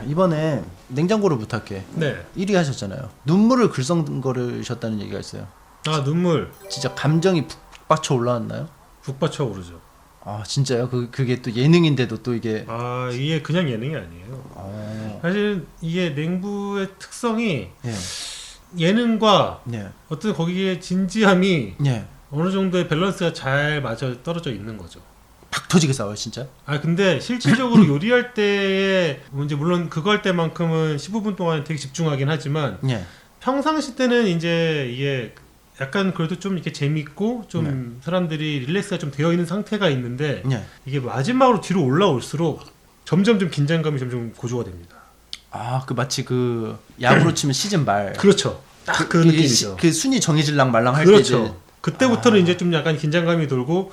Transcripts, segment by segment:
이번에 냉장고를 부탁해. 네. 1위 하셨잖아요. 눈물을 글썽거리셨다는 얘기가 있어요. 아, 눈물 진짜 감정이 북받쳐 올라왔나요? 북받쳐 오르죠. 아 진짜요? 그게 또 예능인데도 또 이게 아, 이게 그냥 예능이 아니에요. 사실 이게 냉부의 특성이 예. 예능과 예. 어떤 거기에 진지함이 예. 어느 정도의 밸런스가 잘 맞아 떨어져 있는 거죠. 팍 터지게 싸워요 진짜. 아, 근데 실질적으로 요리할 때에 이제 물론 그거 할 때만큼은 15분 동안 되게 집중하긴 하지만 예. 평상시 때는 이제 이게 약간 그래도 좀 이렇게 재밌고 좀 사람들이 릴렉스가 좀 되어 있는 상태가 있는데 예. 이게 마지막으로 뒤로 올라올수록 점점 좀 긴장감이 점점 고조가 됩니다. 아 그 마치 그 야구로 치면 시즌 말. 그렇죠. 딱 그 느낌이죠. 그 순위 정해질랑 말랑 할 때 그렇죠. 이제 그때부터는 이제 좀 약간 긴장감이 돌고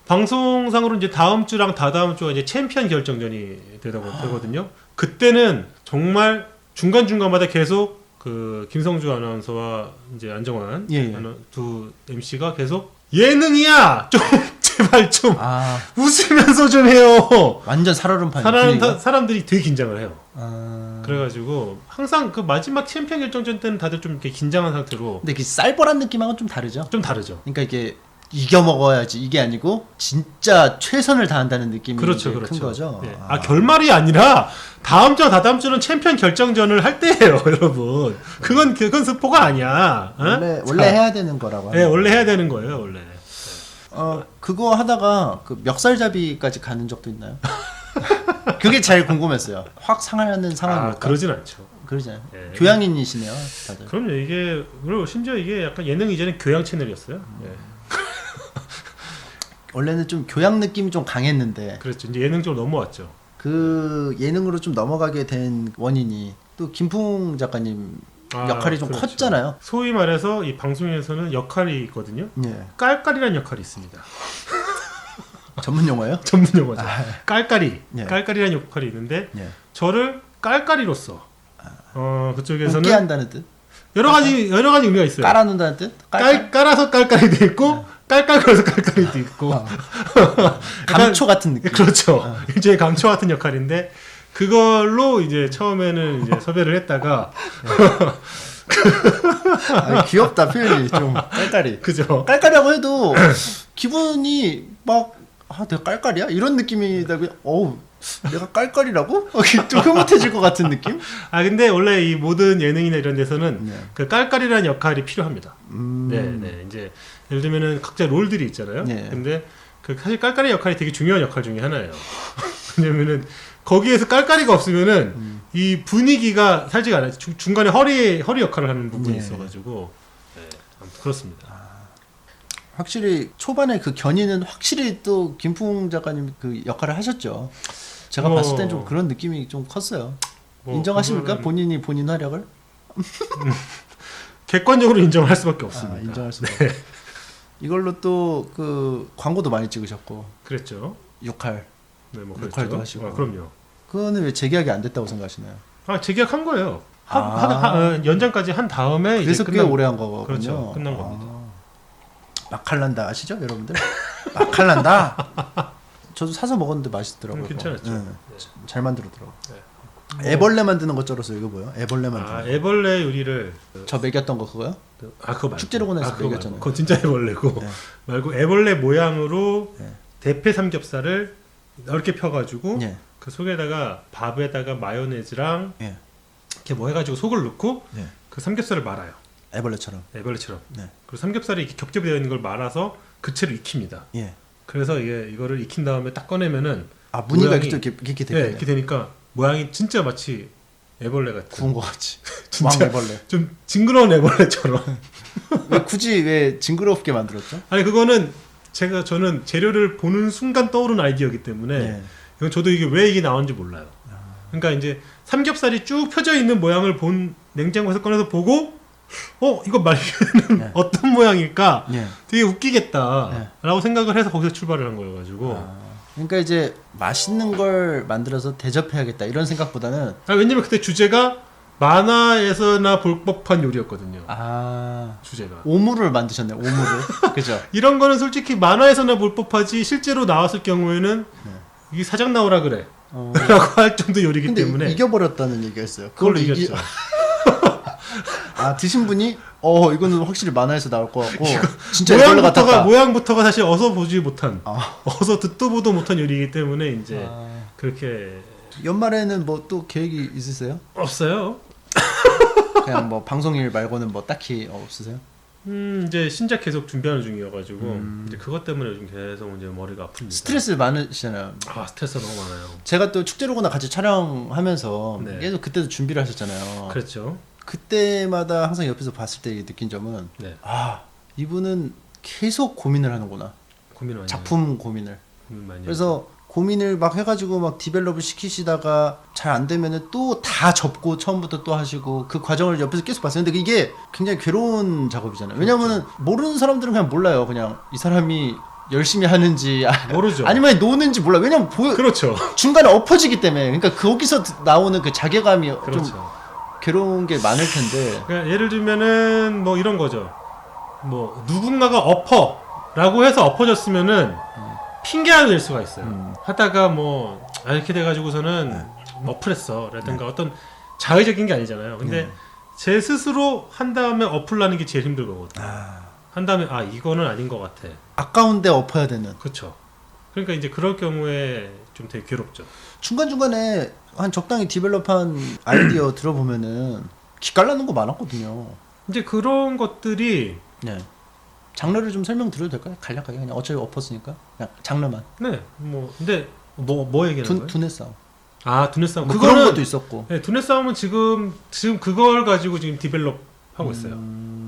방송상으로 이제 다음 주랑 다다음 주가 이제 챔피언 결정전이 되거든요. 그때는 정말 중간중간마다 계속 그 김성주 아나운서와 이제 안정환 예. 두 MC가 계속 예능이야! 좀 제발 좀 아 웃으면서 좀 해요. 완전 살얼음판 분위기가? 사람들이 되게 긴장을 해요. 아... 그래가지고 항상 그 마지막 챔피언 결정전 때는 다들 좀 이렇게 긴장한 상태로 근데 그 쌀벌한 느낌하고는 좀 다르죠? 좀 다르죠. 그러니까 이게 이겨 먹어야지 이게 아니고 진짜 최선을 다한다는 느낌이 그렇죠, 큰 그렇죠. 거죠. 네. 아, 결말이 아니라 다음 주와 다다음 주는 챔피언 결정전을 할 때예요, 여러분. 그건 스포가 아니야. 어? 원래 해야 되는 거라고. 네, 원래 해야 되는 거예요, 원래. 그거 하다가 그 멱살잡이까지 가는 적도 있나요? 그게 제일 궁금했어요. 확 상하는 상황일까? 그러진 않죠. 그러잖아요. 예. 교양인이시네요, 다들. 그럼요. 이게 그리고 심지어 이게 약간 예능 이전에 교양 채널이었어요. 예. 원래는 좀 교양 느낌이 좀 강했는데 그렇죠. 이제 예능 쪽으로 넘어왔죠. 그 예능으로 좀 넘어가게 된 원인이 또 김풍 작가님 역할이 좀 그렇죠. 컸잖아요. 소위 말해서 이 방송에서는 역할이 있거든요. 예. 깔깔이라는 역할이 있습니다. 전문 용어예요? 전문 용어죠. 아, 깔깔이. 예. 깔깔이라는 역할이 있는데 예. 저를 깔깔이로서 그쪽에서는 웃게 한다는 뜻? 여러 가지 의미가 있어요. 깔아놓는다는 뜻? 깔아서 깔깔이도 있고 깔깔거려서 깔깔이도 있고 감초 같은 느낌. 그렇죠. 일종의 감초 같은 역할인데 그걸로 이제 처음에는 이제 섭외를 했다가 귀엽다 표현이 좀 깔깔이. 그죠. 깔깔이라고 해도 기분이 막 내가 깔깔이야? 이런 느낌이다. 어우 내가 깔깔이라고? 좀 흐뭇해질 것 같은 느낌? 근데 원래 이 모든 예능이나 이런 데서는 네. 그 깔깔이라는 역할이 필요합니다. 네. 이제 예를 들면은 각자 롤들이 있잖아요. 네. 근데 그 사실 깔깔이 역할이 되게 중요한 역할 중에 하나예요. 왜냐면은 거기에서 깔깔이가 없으면은 이 분위기가 살지가 않아요. 중간에 허리 역할을 하는 부분이 네. 있어가지고 아무튼 그렇습니다. 확실히 초반에 그 견인은 확실히 또 김풍 작가님 그 역할을 하셨죠. 제가 봤을 땐 좀 그런 느낌이 좀 컸어요. 인정하십니까? 본인이 본인 활약을? 객관적으로 인정할 수밖에 없습니다. 인정할 수밖에. 이걸로 또 그 광고도 많이 찍으셨고 그랬죠. 6할 네, 뭐 역할도 그랬죠. 하시고. 그럼요. 그거는 왜 재계약이 안 됐다고 생각하시나요? 재계약한 거예요. 연장까지 한 다음에 그래서 이제 꽤 오래 한 거거든요. 그렇죠. 끝난 겁니다. 마칼란다 아시죠, 여러분들? 마칼란다. 저도 사서 먹었는데 맛있더라고요. 괜찮았죠. 네. 잘 만들었더라고. 네. 애벌레 만드는 것처럼 이거 뭐요? 애벌레 만드는 거. 애벌레 요리를 저 먹였던 거 그거요? 그거 말고. 축제로 보내서 그거 먹였잖아요. 말고. 그거 진짜 애벌레고 네. 말고 애벌레 모양으로 네. 대패 삼겹살을 넓게 펴가지고 네. 그 속에다가 밥에다가 마요네즈랑 네. 이렇게 뭐 해가지고 속을 넣고 네. 그 삼겹살을 말아요. 애벌레처럼. 애벌레처럼. 네. 그리고 삼겹살이 이렇게 겹겹이 되어 있는 걸 말아서 그 채로 익힙니다. 예. 그래서 이거를 익힌 다음에 딱 꺼내면은 무늬가 모양이- 이렇게 네, 되겠네. 이렇게 되니까 모양이 진짜 마치 애벌레 같은. 구운 거 같이. 진짜 왕 애벌레. 좀 징그러운 애벌레처럼. 왜 징그럽게 만들었죠? 아니 그거는 저는 재료를 보는 순간 떠오른 아이디어이기 때문에 네. 이건 저도 왜 이게 나온지 몰라요. 그러니까 이제 삼겹살이 쭉 펴져 있는 모양을 본 냉장고에서 꺼내서 보고 이거 말리면 네. 어떤 모양일까? 네. 되게 웃기겠다라고 생각을 해서 거기서 출발을 한 거여가지고. 그러니까 이제 맛있는 걸 만들어서 대접해야겠다 이런 생각보다는 왜냐면 그때 주제가 만화에서나 볼 법한 요리였거든요. 주제가. 오물을 만드셨네. 오물을. 그죠? 이런 거는 솔직히 만화에서나 볼 법하지 실제로 나왔을 경우에는 이게 사장 나오라 그래. 라고 할 정도 요리이기 근데 때문에 이겨버렸다는 얘기였어요. 그걸로 이겼죠. 아 드신 분이 이거는 확실히 만화에서 나올 것 같고 진짜 이걸로 같았다. 모양부터가 사실 어서 보지 못한 아. 어서 듣도 보도 못한 요리이기 때문에 이제 그렇게 연말에는 뭐 또 계획이 있으세요? 없어요. 그냥 뭐 방송일 말고는 뭐 딱히 없으세요? 이제 신작 계속 준비하는 중이어가지고 이제 그것 때문에 요즘 계속 이제 머리가 아픕니다. 스트레스 많으시잖아요. 스트레스 너무 많아요. 제가 또 축제로구나 같이 촬영하면서 네. 계속 그때도 준비를 하셨잖아요. 그렇죠. 그때마다 항상 옆에서 봤을 때 느낀 점은 네. 이분은 계속 고민을 하는구나. 고민 많이 작품 고민을. 고민 많이 그래서 고민을 막 해가지고 막 디벨롭을 시키시다가 잘 안 되면은 또 다 접고 처음부터 또 하시고 그 과정을 옆에서 계속 봤어요. 근데 이게 굉장히 괴로운 작업이잖아요. 왜냐면은 모르는 사람들은 그냥 몰라요. 그냥 이 사람이 열심히 하는지 모르죠. 아니면 노는지 몰라. 왜냐면 그렇죠. 중간에 엎어지기 때문에. 그러니까 거기서 나오는 그 자괴감이 그렇죠. 좀 괴로운 게 많을 텐데. 그러니까 예를 들면은 뭐 이런 거죠. 뭐 누군가가 엎어라고 해서 엎어졌으면은 핑계가 될 수가 있어요. 하다가 뭐 이렇게 돼가지고서는 어플했어라든가 어떤 자의적인 게 아니잖아요. 근데 제 스스로 한 다음에 엎으려는 게 제일 힘들 거거든요. 한 다음에 이거는 아닌 것 같아. 아까운데 엎어야 되는. 그렇죠. 그러니까 이제 그럴 경우에 좀 되게 괴롭죠. 중간중간에 한 적당히 디벨롭한 아이디어 들어보면은 기깔나는 거 많았거든요. 이제 그런 것들이 네. 장르를 좀 설명드려도 될까요? 간략하게 그냥 어차피 엎었으니까 그냥 장르만. 네. 뭐 근데 뭐 얘기하는 거예요? 두뇌 싸움. 두뇌 싸움. 뭐 그런 것도 있었고. 네, 두뇌 싸움은 지금 그걸 가지고 지금 디벨롭 하고 있어요.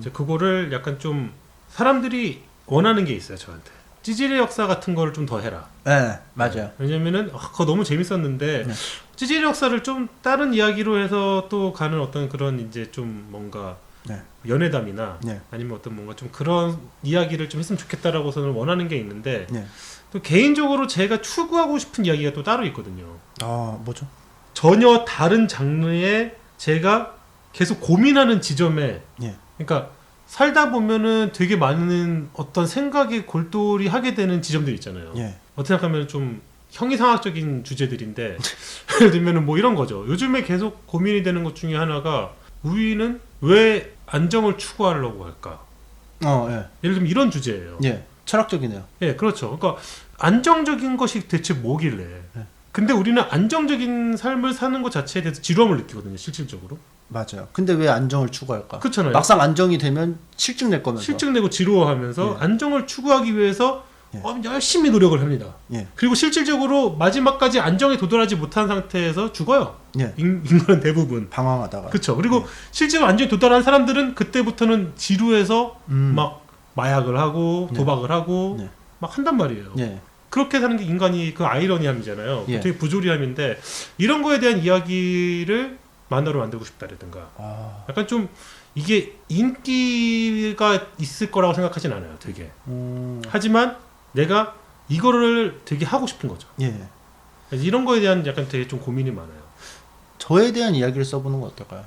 이제 그거를 약간 좀 사람들이 원하는 게 있어요, 저한테. 찌질의 역사 같은 거를 좀 더 해라. 네, 맞아요. 왜냐면은 그거 너무 재밌었는데 네. 찌질의 역사를 좀 다른 이야기로 해서 또 가는 어떤 그런 이제 좀 뭔가 네. 연애담이나 네. 아니면 어떤 뭔가 좀 그런 이야기를 좀 했으면 좋겠다라고서는 원하는 게 있는데 네. 또 개인적으로 제가 추구하고 싶은 이야기가 또 따로 있거든요. 뭐죠? 전혀 다른 장르에 제가 계속 고민하는 지점에 예. 그러니까 살다 보면은 되게 많은 어떤 생각이 골똘히 하게 되는 지점들 있잖아요. 예. 어떻게 생각하면 좀 형이상학적인 주제들인데 예를 들면은 뭐 이런 거죠. 요즘에 계속 고민이 되는 것 중에 하나가 우리는 왜 안정을 추구하려고 할까? 예. 예를 들면 이런 주제예요. 예. 철학적이네요. 예, 그렇죠. 그러니까 안정적인 것이 대체 뭐길래? 네. 근데 우리는 안정적인 삶을 사는 것 자체에 대해서 지루함을 느끼거든요, 실질적으로. 맞아요. 근데 왜 안정을 추구할까? 그렇잖아요. 막상 안정이 되면 실증 낼 거면서. 실증 내고 지루워하면서 예. 안정을 추구하기 위해서 예. 열심히 노력을 합니다. 예. 그리고 실질적으로 마지막까지 안정에 도달하지 못한 상태에서 죽어요. 예. 인간은 대부분. 방황하다가. 그렇죠. 그리고 실제로 안정에 도달한 사람들은 그때부터는 지루해서 막 마약을 하고 네. 도박을 하고 네. 막 한단 말이에요. 예. 그렇게 사는 게 인간이 그 아이러니함이잖아요. 예. 되게 부조리함인데 이런 거에 대한 이야기를 만화로 만들고 싶다라든가 약간 좀 이게 인기가 있을 거라고 생각하진 않아요. 되게. 하지만 내가 이거를 되게 하고 싶은 거죠. 예. 이런 거에 대한 약간 되게 좀 고민이 많아요. 저에 대한 이야기를 써보는 건 어떨까요?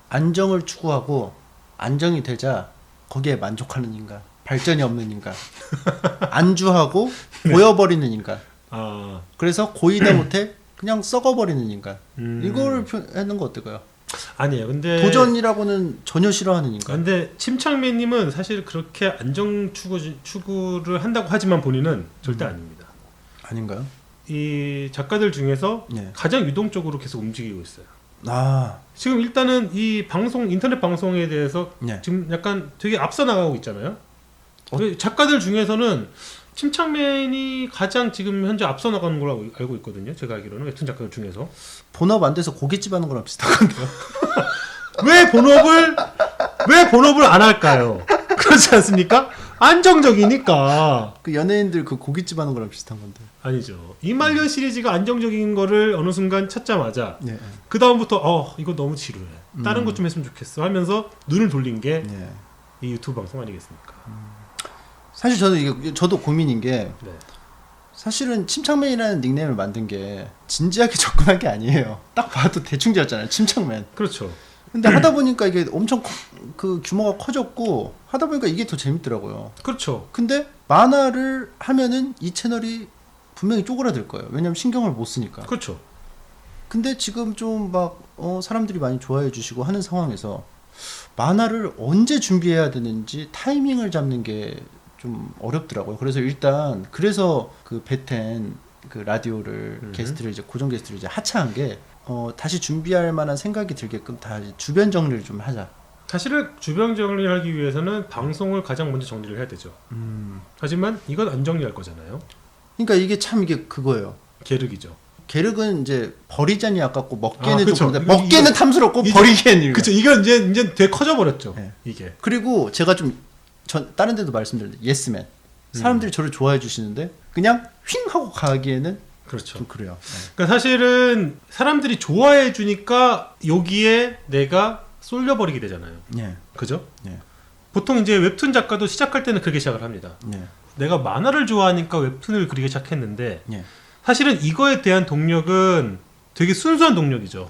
안정을 추구하고 안정이 되자 거기에 만족하는 인간, 발전이 없는 인간, 안주하고 보여버리는 인간. 그래서 고이다 못해 그냥 썩어버리는 인간. 이걸 표현하는 거 어떨까요? 아니에요. 근데 도전이라고는 전혀 싫어하는 인간. 근데 침착맨님은 사실 그렇게 안정 추구를 한다고 하지만 본인은 절대 아닙니다. 아닌가요? 이 작가들 중에서 네. 가장 유동적으로 계속 움직이고 있어요. 아, 지금 일단은 이 방송 인터넷 방송에 대해서 네. 지금 약간 되게 앞서 나가고 있잖아요. 작가들 중에서는 침착맨이 가장 지금 현재 앞서 나가는 걸로 알고 있거든요. 제가 알기로는 웹툰 작가들 중에서. 본업 안 돼서 고깃집 하는 거랑 비슷한 건데요. 왜 본업을 안 할까요? 그렇지 않습니까? 안정적이니까. 그 연예인들 그 고깃집 하는 거랑 비슷한 건데. 아니죠. 이말년 시리즈가 안정적인 거를 어느 순간 찾자마자 네. 그 다음부터 이거 너무 지루해. 다른 것 좀 했으면 좋겠어 하면서 눈을 돌린 게 이 네. 유튜브 방송 아니겠습니까? 사실 저도 고민인 게 네. 사실은 침착맨이라는 닉네임을 만든 게 진지하게 접근한 게 아니에요. 딱 봐도 대충 지었잖아요. 침착맨. 그렇죠. 근데 하다 보니까 이게 엄청 그 규모가 커졌고 하다 보니까 이게 더 재밌더라고요. 그렇죠. 근데 만화를 하면은 이 채널이 분명히 쪼그라들 거예요. 왜냐면 신경을 못 쓰니까. 그렇죠. 근데 지금 좀 막 사람들이 많이 좋아해 주시고 하는 상황에서 만화를 언제 준비해야 되는지 타이밍을 잡는 게 좀 어렵더라고요. 그래서 일단 그 베텐 그 라디오를 게스트를 이제 고정 게스트를 이제 하차한 게 다시 준비할 만한 생각이 들게끔 다 주변 정리를 좀 하자. 사실은 주변 정리를 하기 위해서는 방송을 가장 먼저 정리를 해야 되죠. 하지만 이건 안 정리할 거잖아요. 그러니까 이게 참 이게 그거예요. 계륵이죠. 계륵은 이제 버리자니 아깝고 먹기에는 그쵸. 좀 그런데 먹기에는 탐스럽고 버리기에는 그쵸. 이건 이제 되게 커져버렸죠. 네. 이게. 그리고 제가 좀 다른 데도 말씀드렸는데 예스맨 사람들이 저를 좋아해 주시는데 그냥 휙 하고 가기에는 그렇죠. 좀 그래요. 네. 그러니까 사실은 사람들이 좋아해 주니까 여기에 내가 쏠려버리게 되잖아요. 네. 그죠? 네. 보통 이제 웹툰 작가도 시작할 때는 그렇게 시작을 합니다. 네. 내가 만화를 좋아하니까 웹툰을 그리기 시작했는데 네. 사실은 이거에 대한 동력은 되게 순수한 동력이죠.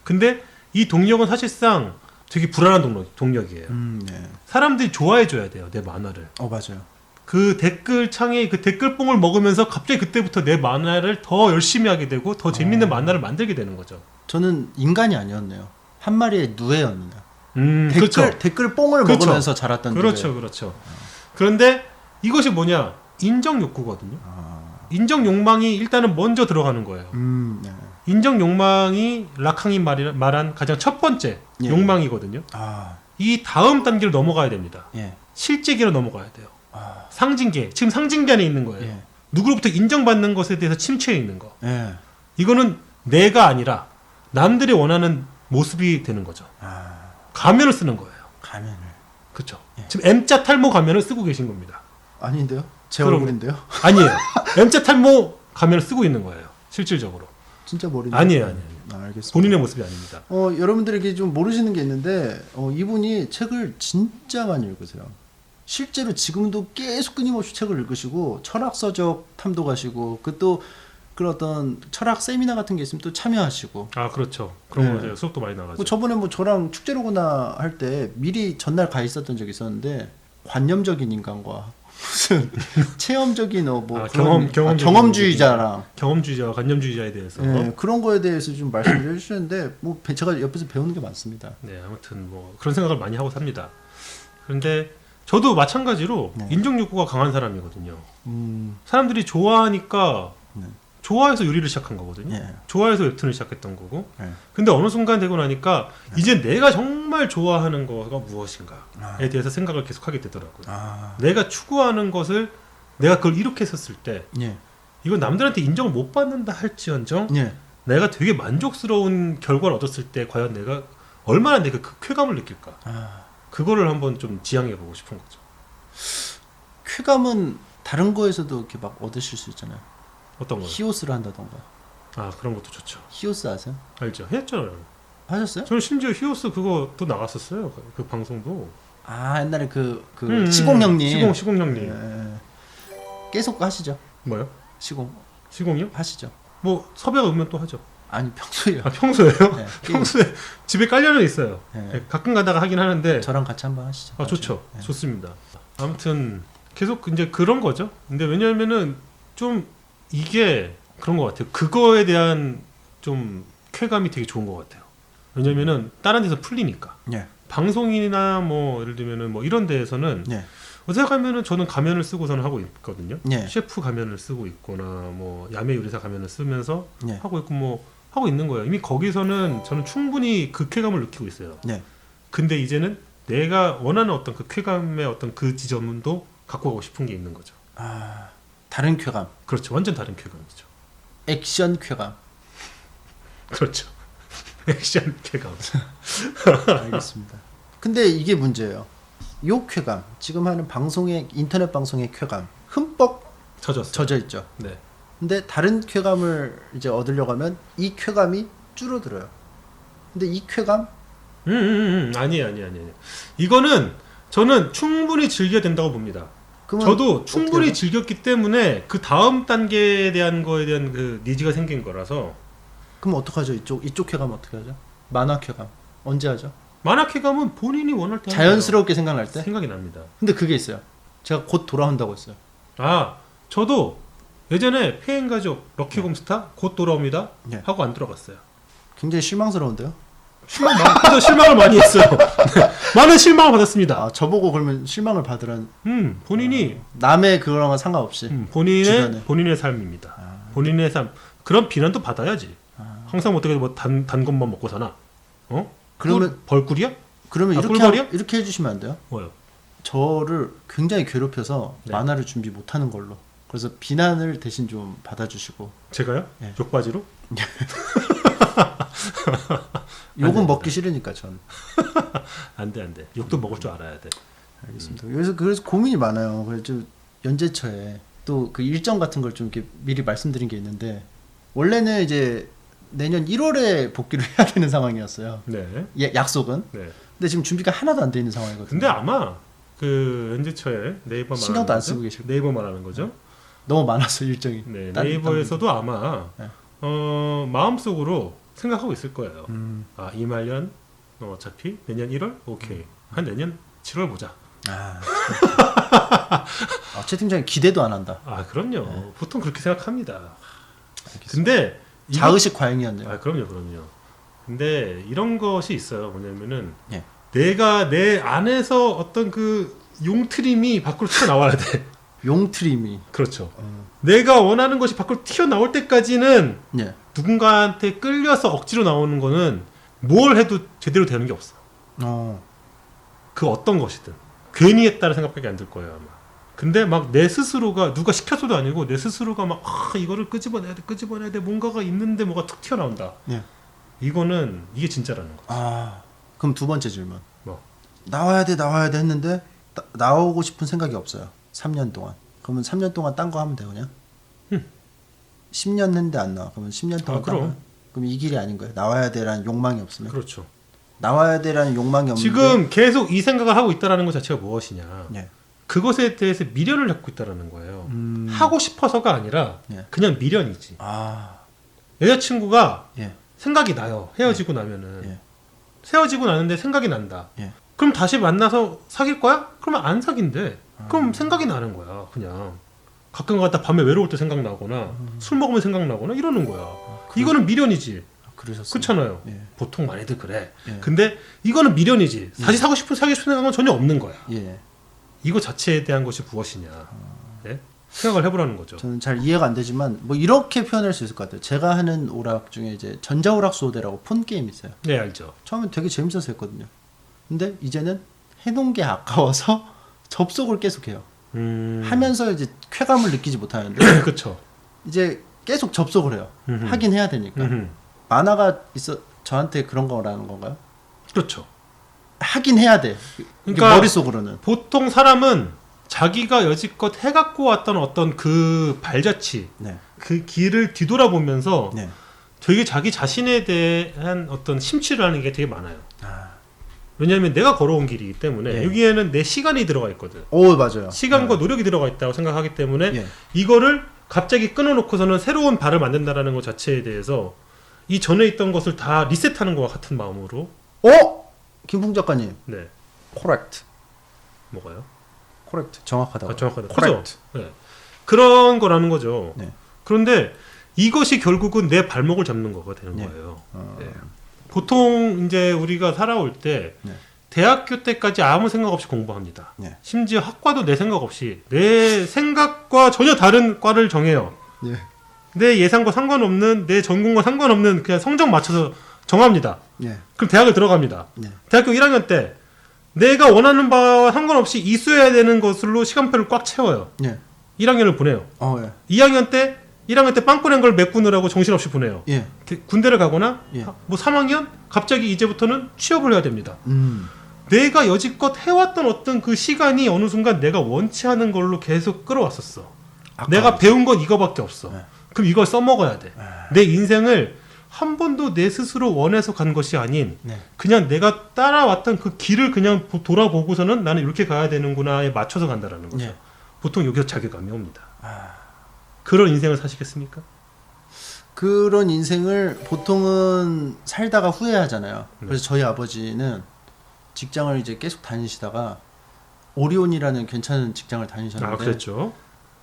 근데 이 동력은 사실상 되게 불안한 동력이에요. 네. 사람들이 좋아해 줘야 돼요. 내 만화를. 맞아요. 그 댓글 창에 그 댓글뽕을 먹으면서 갑자기 그때부터 내 만화를 더 열심히 하게 되고 더 재밌는 만화를 만들게 되는 거죠. 저는 인간이 아니었네요. 한 마리의 누에였네요. 그렇죠. 댓글 뽕을 그렇죠. 먹으면서 자랐던 그렇죠, 누에. 그렇죠. 그런데 이것이 뭐냐? 인정 욕구거든요. 인정 욕망이 일단은 먼저 들어가는 거예요. 네. 인정 욕망이 락항이 말한 가장 첫 번째 예. 욕망이거든요. 이 다음 단계로 넘어가야 됩니다. 예. 실제계로 넘어가야 돼요. 상징계, 지금 상징계 안에 있는 거예요. 예. 누구로부터 인정받는 것에 대해서 침체해 있는 거. 예. 이거는 내가 아니라 남들이 원하는 모습이 되는 거죠. 가면을 쓰는 거예요. 가면을. 그렇죠. 예. 지금 M자 탈모 가면을 쓰고 계신 겁니다. 아닌데요? 제 그럼- 얼굴인데요? 아니에요. M자 탈모 가면을 쓰고 있는 거예요. 실질적으로. 진짜 머리. 아니에요. 알겠습니다. 본인의 모습이 아닙니다. 여러분들에게 좀 모르시는 게 있는데 이분이 책을 진짜 많이 읽으세요. 실제로 지금도 계속 끊임없이 책을 읽으시고 철학 서적 탐독하시고 또 그런 어떤 철학 세미나 같은 게 있으면 또 참여하시고. 아, 그렇죠. 그런 네. 거 제가 수업도 많이 나가죠. 뭐 저번에 뭐 저랑 축제로구나 할 때 미리 전날 가 있었던 적이 있었는데 관념적인 인간과 무슨 체험적인 경험주의자랑 경험주의자와 관념주의자에 대해서. 그런 거에 대해서 좀 말씀을 해주시는데 뭐 제가 옆에서 배우는 게 많습니다. 네, 아무튼 뭐 그런 생각을 많이 하고 삽니다. 그런데 저도 마찬가지로 네. 인정 욕구가 강한 사람이거든요. 음, 사람들이 좋아하니까 네. 좋아해서 요리를 시작한 거거든요. 예. 좋아해서 웹툰을 시작했던 거고. 네. 근데 어느 순간 되고 나니까 이제 내가 정말 좋아하는 거가 무엇인가에 대해서 생각을 계속 하게 되더라고요. 내가 추구하는 것을 내가 그걸 이렇게 했었을 때 예. 이건 남들한테 인정을 못 받는다 할지언정 예. 내가 되게 만족스러운 결과를 얻었을 때 과연 내가 얼마나 내가 그 쾌감을 느낄까? 그거를 한번 좀 지향해 보고 싶은 거죠. 쾌감은 다른 거에서도 이렇게 막 얻으실 수 있잖아요. 어떤 거요? 히오스를 한다던가. 아, 그런 것도 좋죠. 히오스 아세요? 알죠? 했잖아요. 하셨어요? 저는 심지어 히오스 그것도 나갔었어요. 그 방송도. 옛날에 시공 형님. 시공 형님. 예. 계속 하시죠. 뭐요? 시공 시공이요? 하시죠. 뭐 섭외가 오면 또 하죠. 아니 평소에요. 아, 평소에요? 네, 평소에 집에 깔려는 있어요. 네. 네, 가끔 가다가 하긴 하는데. 저랑 같이 한번 하시죠. 아, 좋죠. 네. 좋습니다. 아무튼 계속 이제 그런 거죠. 근데 왜냐면은 좀 이게 그런 것 같아요. 그거에 대한 좀 쾌감이 되게 좋은 것 같아요. 왜냐면은 다른 데서 풀리니까. 예. 방송이나 뭐 예를 들면은 뭐 이런 데에서는 예. 어떻게 가면은 저는 가면을 쓰고서는 하고 있거든요. 예. 셰프 가면을 쓰고 있거나 뭐 야매 요리사 가면을 쓰면서 예. 하고 있고 뭐 하고 있는 거예요. 이미 거기서는 저는 충분히 그 쾌감을 느끼고 있어요. 예. 근데 이제는 내가 원하는 어떤 그 쾌감의 어떤 그 지점도 갖고 가고 싶은 게 있는 거죠. 다른 쾌감. 그렇죠. 완전 다른 쾌감이죠. 액션 쾌감. 그렇죠. 액션 쾌감. 알겠습니다. 근데 이게 문제예요. 요 쾌감, 지금 하는 인터넷 방송의 쾌감 흠뻑 젖었어요. 젖어 있죠. 네. 근데 다른 쾌감을 이제 얻으려고 하면 이 쾌감이 줄어들어요. 근데 이 쾌감 아니에요. 이거는 저는 충분히 즐겨야 된다고 봅니다. 저도 충분히 즐겼기 때문에 그 다음 단계에 대한 거에 대한 그 니즈가 생긴 거라서. 그럼 어떡하죠? 이쪽 쾌감 어떻게 하죠? 만화 쾌감 언제 하죠? 만화 쾌감은 본인이 원할 때 자연스럽게 생각날 때? 생각이 납니다. 근데 그게 있어요. 제가 곧 돌아온다고 했어요. 아, 저도 예전에 페인 가족 럭키곰스타 곧 돌아옵니다 네. 하고 안 들어갔어요. 굉장히 실망스러운데요? 그래서 실망을 많이 했어요. 네, 많은 실망을 받았습니다. 아, 저보고 그러면 실망을 받으란 본인이 남의 그거랑은 상관없이 주변에. 본인의 삶입니다. 본인의 삶. 그런 비난도 받아야지. 항상 어떻게 단 것만 먹고 사나? 그러면 벌꿀이야? 그러면 아, 이렇게 꿀벌이야? 이렇게 해주시면 안 돼요? 뭐요? 저를 굉장히 괴롭혀서 네. 만화를 준비 못하는 걸로. 그래서 비난을 대신 좀 받아주시고. 제가요? 네. 욕바지로? 욕은 안 돼, 먹기 싫으니까 전. 안 돼. 욕도 먹을 줄 알아야 돼. 알겠습니다. 그래서 고민이 많아요. 그래서 좀 연재처에 또 그 일정 같은 걸 좀 이렇게 미리 말씀드린 게 있는데 원래는 이제 내년 1월에 복귀를 해야 되는 상황이었어요. 네. 약속은. 네. 근데 지금 준비가 하나도 안 돼 있는 상황이거든요. 근데 아마 그 연재처에 네이버 신경도 안 쓰고 계실 네이버 말하는 거죠. 너무 많아서 일정이. 네, 딴 네이버에서도 아마 네. 마음속으로 생각하고 있을 거예요. 음. 아, 이 말년 어차피 내년 1월 오케이. 한 내년 7월 보자. 최 팀장이 기대도 안 한다. 아, 그럼요. 네. 보통 그렇게 생각합니다. 알겠습니다. 근데 자의식 과잉이었네요. 아, 그럼요. 근데 이런 것이 있어요. 뭐냐면은 예. 내가 내 안에서 어떤 그 용트림이 밖으로 튀어나와야 돼. 용트림이. 그렇죠. 내가 원하는 것이 밖으로 튀어나올 때까지는 예. 누군가한테 끌려서 억지로 나오는 거는 뭘 해도 제대로 되는 게 없어. 그 어떤 것이든 괜히 했다는 생각밖에 안 들 거예요 아마. 근데 막 내 스스로가 누가 시켜서도 아니고 내 스스로가 막 이거를 끄집어내야 돼 뭔가가 있는데 뭐가 툭 튀어나온다. 예. 이거는 이게 진짜라는 거. 그럼 두 번째 질문. 뭐? 나와야 돼 했는데 나오고 싶은 생각이 없어요. 3년 동안. 그러면 3년 동안 딴 거 하면 돼요 그냥? 10년 했는데 안 나와. 그러면 10년 동안 그럼. 그럼 이 길이 아닌 거예요. 나와야 돼라는 욕망이 없으면. 그렇죠. 나와야 돼라는 욕망이 없는데 지금 계속 이 생각을 하고 있다라는 것 자체가 무엇이냐? 예. 그것에 대해서 미련을 갖고 있다라는 거예요. 하고 싶어서가 아니라 예. 그냥 미련이지. 아. 여자친구가 예. 생각이 나요. 헤어지고 나면은. 예. 헤어지고 나는데 생각이 난다. 예. 그럼 다시 만나서 사귈 거야? 그러면 안 사귄대. 그럼 생각이 나는 거야. 그냥. 가끔 가다 밤에 외로울 때 생각나거나 술 먹으면 생각나거나 이러는 거야. 이거는 미련이지. 그러셨어요. 그렇잖아요. 예. 보통 많이들 그래. 예. 근데 이거는 미련이지. 다시 사귀고 싶은 생각은 전혀 없는 거야. 예. 이거 자체에 대한 것이 무엇이냐. 네? 생각을 해보라는 거죠. 저는 잘 이해가 안 되지만 뭐 이렇게 표현할 수 있을 것 같아요. 제가 하는 오락 중에 이제 전자오락 수호대라고 폰 게임 있어요. 네, 알죠. 처음엔 되게 재밌어서 했거든요. 근데 이제는 해놓은 게 아까워서 접속을 계속해요. 하면서 이제 쾌감을 느끼지 못하는데 그렇죠. 이제 계속 접속을 해요. 하긴 해야 되니까. 만화가 저한테 그런 거라는 건가요? 그렇죠. 하긴 해야 돼. 그러니까 머릿속으로는. 보통 사람은 자기가 여지껏 해갖고 왔던 어떤 그 발자취, 네. 그 길을 뒤돌아보면서 네. 되게 자기 자신에 대한 어떤 심취를 하는 게 되게 많아요. 왜냐하면 내가 걸어온 길이기 때문에 예. 여기에는 내 시간이 들어가 있거든. 오, 맞아요. 시간과 네. 노력이 들어가 있다고 생각하기 때문에 예. 이거를 갑자기 끊어놓고서는 새로운 발을 만든다라는 것 자체에 대해서 이 전에 있던 것을 다 리셋하는 것과 같은 마음으로 김풍 작가님. 네. 코렉트. 뭐가요? 코렉트. 정확하다고. 정확하다. 코렉트. 그죠? 네. 그런 거라는 거죠. 네. 그런데 이것이 결국은 내 발목을 잡는 거가 되는 네. 거예요. 네. 보통 이제 우리가 살아올 때 네. 대학교 때까지 아무 생각 없이 공부합니다. 네. 심지어 학과도 내 생각 없이 내 생각과 전혀 다른 과를 정해요. 네. 내 예상과 상관없는 내 전공과 상관없는 그냥 성적 맞춰서 정합니다. 네. 그럼 대학을 들어갑니다. 네. 대학교 1학년 때 내가 원하는 바와 상관없이 이수해야 되는 것으로 시간표를 꽉 채워요. 네. 1학년을 보내요. 예. 1학년 때 빵꾸낸 걸 메꾸느라고 정신없이 보내요. 예. 군대를 가거나 예. 뭐 3학년 갑자기 이제부터는 취업을 해야 됩니다. 내가 여지껏 해왔던 어떤 그 시간이 어느 순간 내가 원치 않은 걸로 계속 끌어왔었어. 내가 배운 건 이거밖에 없어. 네. 그럼 이걸 써먹어야 돼. 내 인생을 한 번도 내 스스로 원해서 간 것이 아닌 네. 그냥 내가 따라왔던 그 길을 그냥 돌아보고서는 나는 이렇게 가야 되는구나에 맞춰서 간다라는 거죠. 네. 보통 여기서 자괴감이 옵니다. 그런 인생을 사시겠습니까? 그런 인생을 보통은 살다가 후회하잖아요. 그래서 저희 아버지는 직장을 이제 계속 다니시다가 오리온이라는 괜찮은 직장을 다니셨는데 그랬죠.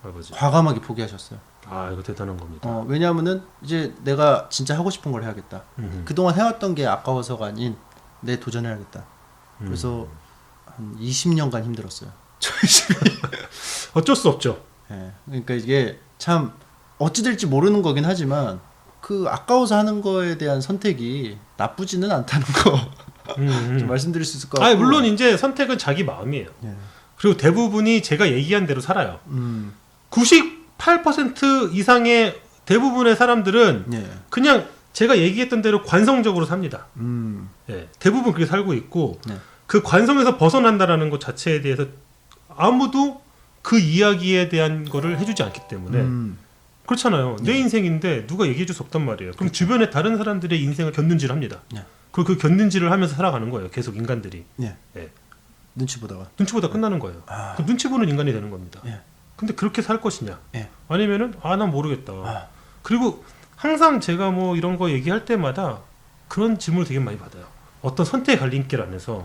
아버지. 과감하게 포기하셨어요. 아 이거 대단한 겁니다. 왜냐하면은 이제 내가 진짜 하고 싶은 걸 해야겠다. 그동안 해왔던 게 아까워서가 아닌 내 도전해야겠다. 그래서 한 20년간 힘들었어요. 어쩔 수 없죠. 예. 그러니까 이게 참 어찌 될지 모르는 거긴 하지만 그 아까워서 하는 거에 대한 선택이 나쁘지는 않다는 거 좀 말씀드릴 수 있을 것 같고. 아 물론 이제 선택은 자기 마음이에요. 예. 그리고 대부분이 제가 얘기한 대로 살아요. 98% 이상의 대부분의 사람들은 예. 그냥 제가 얘기했던 대로 관성적으로 삽니다. 예, 대부분 그렇게 살고 있고 네. 그 관성에서 벗어난다라는 것 자체에 대해서 아무도 그 이야기에 대한 거를 해주지 않기 때문에 그렇잖아요. 내 인생인데 누가 얘기해줄 수 없단 말이에요. 그럼 주변에 다른 사람들의 인생을 곁눈질을 합니다. 네. 그리고 그 곁눈질을 하면서 살아가는 거예요. 계속 인간들이. 예. 예. 눈치 보다가. 눈치보다 끝나는 거예요. 그 눈치 보는 인간이 되는 겁니다. 예. 근데 그렇게 살 것이냐? 예. 아니면은 난 모르겠다. 그리고 항상 제가 뭐 이런 거 얘기할 때마다 그런 질문을 되게 많이 받아요. 어떤 선택의 갈림길 안에서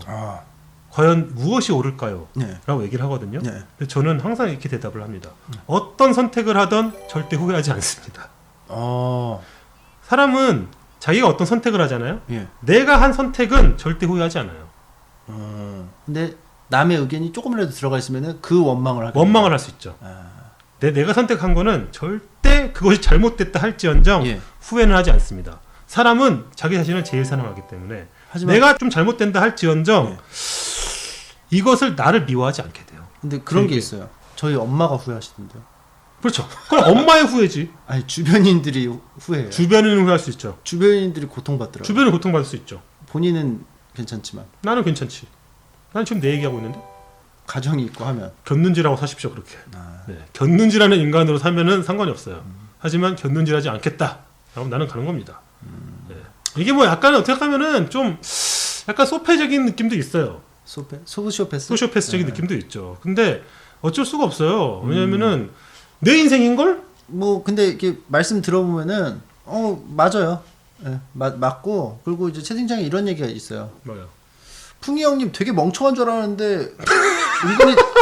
과연 무엇이 옳을까요? 네. 라고 얘기를 하거든요. 네. 근데 저는 항상 이렇게 대답을 합니다. 어떤 선택을 하던 절대 후회하지 않습니다. 사람은 자기가 어떤 선택을 하잖아요. 예. 내가 한 선택은 절대 후회하지 않아요. 근데 남의 의견이 조금이라도 들어가 있으면 그 원망을 하게 원망을 할 수 있죠. 내가 선택한 거는 절대 그것이 잘못됐다 할지언정 예. 후회는 하지 않습니다. 사람은 자기 자신을 제일 사랑하기 때문에 하지만 내가 좀 잘못된다 할지언정 예. 이것을 나를 미워하지 않게 돼요. 근데 그런 게 되게. 있어요. 저희 엄마가 후회하시던데요. 그렇죠. 그럼 엄마의 후회지. 아니 주변인들이 후회해요. 주변은 후회할 수 있죠. 주변인들이 고통받더라고요. 주변은 고통받을 수 있죠. 본인은 괜찮지만 나는 괜찮지. 난 지금 내 얘기하고 있는데 가정이 있고 하면 곁눈질하고 사십시오 그렇게. 네. 곁눈질하는 인간으로 살면은 상관이 없어요. 하지만 곁눈질하지 않겠다. 그럼 나는 가는 겁니다. 네. 이게 뭐 약간 어떻게 하면은 좀 약간 소패적인 느낌도 있어요. 소시오패스? 소시오패스적인 느낌도 있죠. 근데 어쩔 수가 없어요. 왜냐면은 내 인생인 걸? 뭐 근데 이렇게 말씀 들어보면은 맞아요. 예, 맞고 그리고 이제 채팅창에 이런 얘기가 있어요. 뭐요? 풍이 형님 되게 멍청한 줄 알았는데